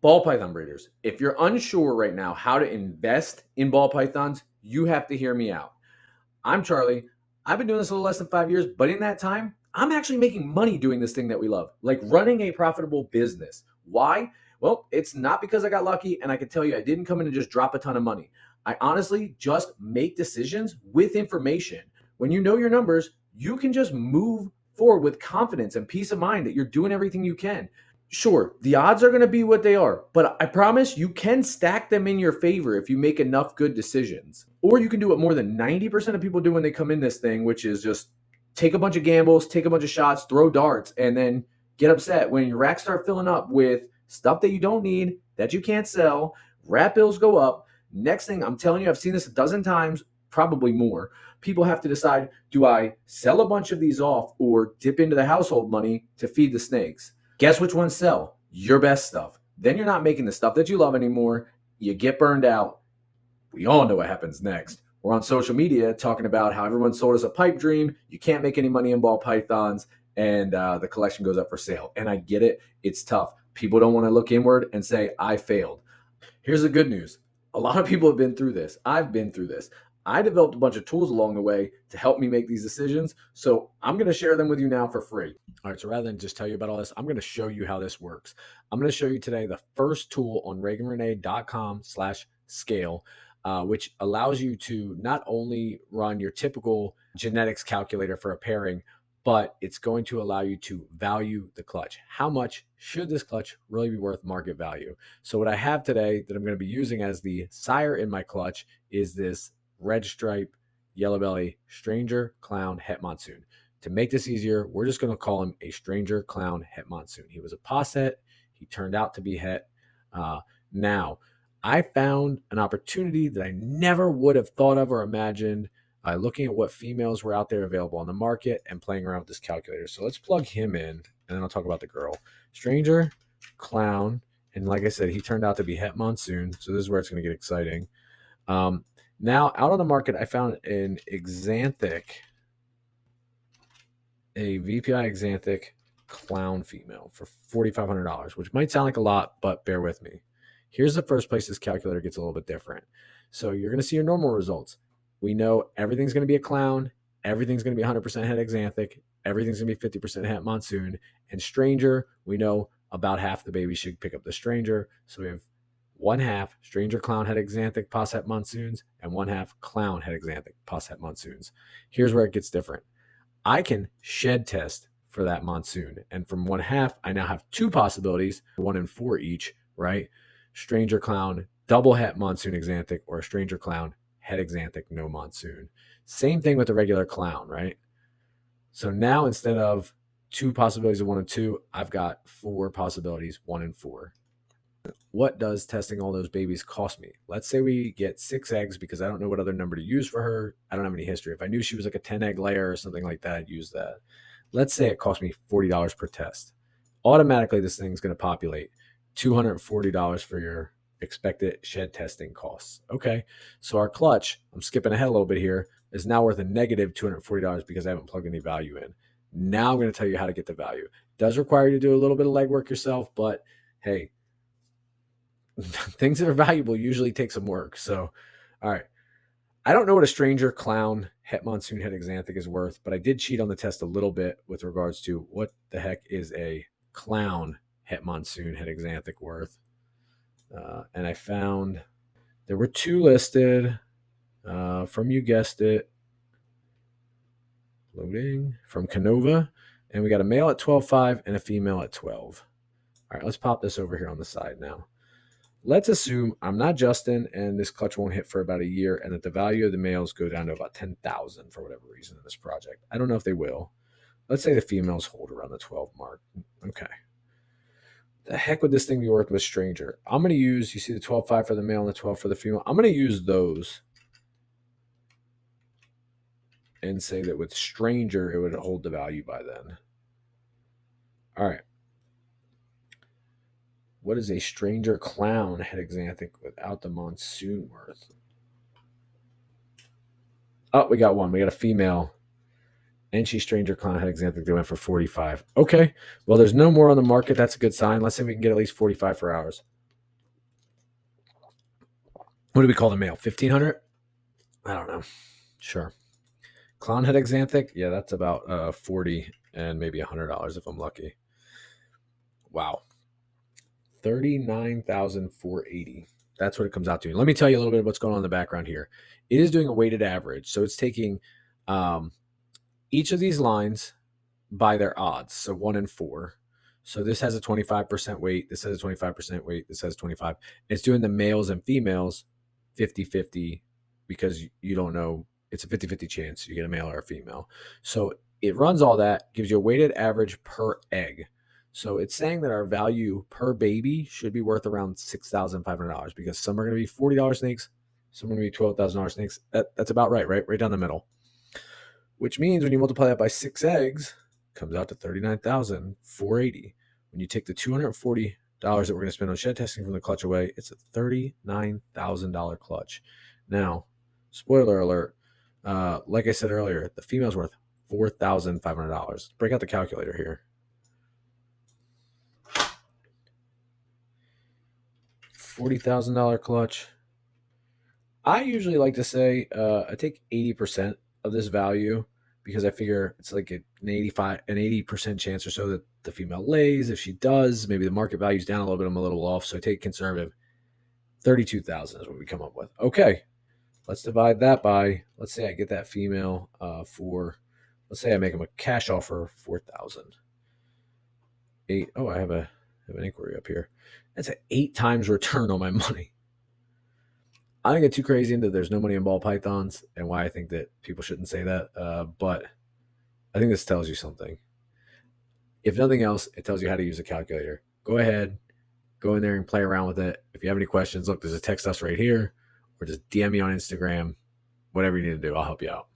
Ball python breeders, if you're unsure right now how to invest in ball pythons, you have to hear me out. I'm Charlie. I've been doing this a little less than 5 years, but in that time, I'm actually making money doing this thing that we love, like running a profitable business. Why? Well, it's not because I got lucky, and I can tell you I didn't come in and just drop a ton of money. I honestly just make decisions with information. When you know your numbers, you can just move forward with confidence and peace of mind that you're doing everything you can. Sure, the odds are going to be what they are, but I promise you can stack them in your favor if you make enough good decisions. Or you can do what more than 90% of people do when they come in this thing, which is just take a bunch of gambles, take a bunch of shots, throw darts, and then get upset when your racks start filling up with stuff that you don't need, that you can't sell, rat bills go up. Next thing, I'm telling you, I've seen this a dozen times, probably more. People have to decide, do I sell a bunch of these off or dip into the household money to feed the snakes? Guess which ones sell? Your best stuff. Then you're not making the stuff that you love anymore. You get burned out. We all know what happens next. We're on social media talking about how everyone sold us a pipe dream. You can't make any money in ball pythons, and the collection goes up for sale. And I get it. It's tough. People don't want to look inward and say, I failed. Here's the good news. A lot of people have been through this. I've been through this. I developed a bunch of tools along the way to help me make these decisions. So I'm going to share them with you now for free. All right. So rather than just tell you about all this, I'm going to show you how this works. I'm going to show you today the first tool on reaganrenee.com/scale, which allows you to not only run your typical genetics calculator for a pairing, but it's going to allow you to value the clutch. How much should this clutch really be worth market value? So what I have today that I'm going to be using as the sire in my clutch is this red stripe, yellow belly, stranger clown het monsoon. To make this easier, we're just going to call him a stranger clown het monsoon. He was a posset. He turned out to be het. Now, I found an opportunity that I never would have thought of or imagined looking at what females were out there available on the market and playing around with this calculator. So let's plug him in, and then I'll talk about the girl. Stranger clown, and like I said, he turned out to be het monsoon. So this is where it's going to get exciting. Now, out on the market, I found an Axanthic, a VPI Axanthic clown female for $4,500, which might sound like a lot, but bear with me. Here's the first place this calculator gets a little bit different. So you're going to see your normal results. We know everything's going to be a clown, everything's going to be 100% het Axanthic, everything's going to be 50% het monsoon, and stranger, we know about half the babies should pick up the stranger. So we have 1/2 stranger clown het Axanthic pos het monsoons and 1/2 clown het Axanthic pos het monsoons. Here's where it gets different. I can shed test for that monsoon, and from 1/2, I now have two possibilities, 1 in 4 each, right? Stranger clown double het monsoon Axanthic, or a stranger clown het Axanthic no monsoon. Same thing with the regular clown, right? So now instead of 2 possibilities of 1 and 2, I've got 4 possibilities, 1 and 4. What does testing all those babies cost me? Let's say we get 6 eggs because I don't know what other number to use for her. I don't have any history. If I knew she was like a 10 egg layer or something like that, I'd use that. Let's say it cost me $40 per test. Automatically, this thing's going to populate $240 for your expected shed testing costs. Okay, so our clutch, I'm skipping ahead a little bit here, is now worth a negative $240 because I haven't plugged any value in. Now I'm going to tell you how to get the value. It does require you to do a little bit of legwork yourself, but hey, things that are valuable usually take some work. So, all right. I don't know what a stranger clown het monsoon het Axanthic is worth, but I did cheat on the test a little bit with regards to what the heck is a clown het monsoon het Axanthic worth. And I found there were 2 listed from, you guessed it, loading, from Canova. And we got a male at 12.5 and a female at 12. All right, let's pop this over here on the side now. Let's assume I'm not Justin and this clutch won't hit for about a year and that the value of the males go down to about 10,000 for whatever reason in this project. I don't know if they will. Let's say the females hold around the 12 mark. Okay. The heck would this thing be worth with stranger? I'm going to use, you see the 12.5 for the male and the 12 for the female. I'm going to use those and say that with stranger, it would hold the value by then. All right. What is a stranger clown het Axanthic without the monsoon worth? Oh, we got one. We got a female. And she's stranger clown het Axanthic. They went for 45. Okay. Well, there's no more on the market. That's a good sign. Let's say we can get at least 45 for ours. What do we call the male? 1,500? I don't know. Sure. Clown head Xanthic? Yeah, that's about 40 and maybe $100 if I'm lucky. Wow. 39,480. That's what it comes out to. Let me tell you a little bit of what's going on in the background here. It is doing a weighted average. So it's taking each of these lines by their odds. So 1 and 4. So this has a 25% weight. This has a 25% weight. This has 25. It's doing the males and females 50-50 because you don't know. It's a 50-50 chance you get a male or a female. So it runs all that, gives you a weighted average per egg. So it's saying that our value per baby should be worth around $6,500 because some are going to be $40 snakes, some are going to be $12,000 snakes. That's about right? Right down the middle. Which means when you multiply that by 6 eggs, it comes out to $39,480. When you take the $240 that we're going to spend on shed testing from the clutch away, it's a $39,000 clutch. Now, spoiler alert, like I said earlier, the female's worth $4,500. Break out the calculator here. $40,000 clutch. I usually like to say I take 80% of this value because I figure it's like an 80% chance or so that the female lays. If she does, maybe the market value's down a little bit. I'm a little off, so I take conservative. 32,000 is what we come up with. Okay, let's divide that by. Let's say I get that female for. Let's say I make them a cash offer 4,000. 8. Oh, I have an inquiry up here. That's an 8 times return on my money. I don't get too crazy into there's no money in ball pythons and why I think that people shouldn't say that. But I think this tells you something. If nothing else, it tells you how to use a calculator. Go ahead, go in there and play around with it. If you have any questions, look, there's a text us right here or just DM me on Instagram. Whatever you need to do, I'll help you out.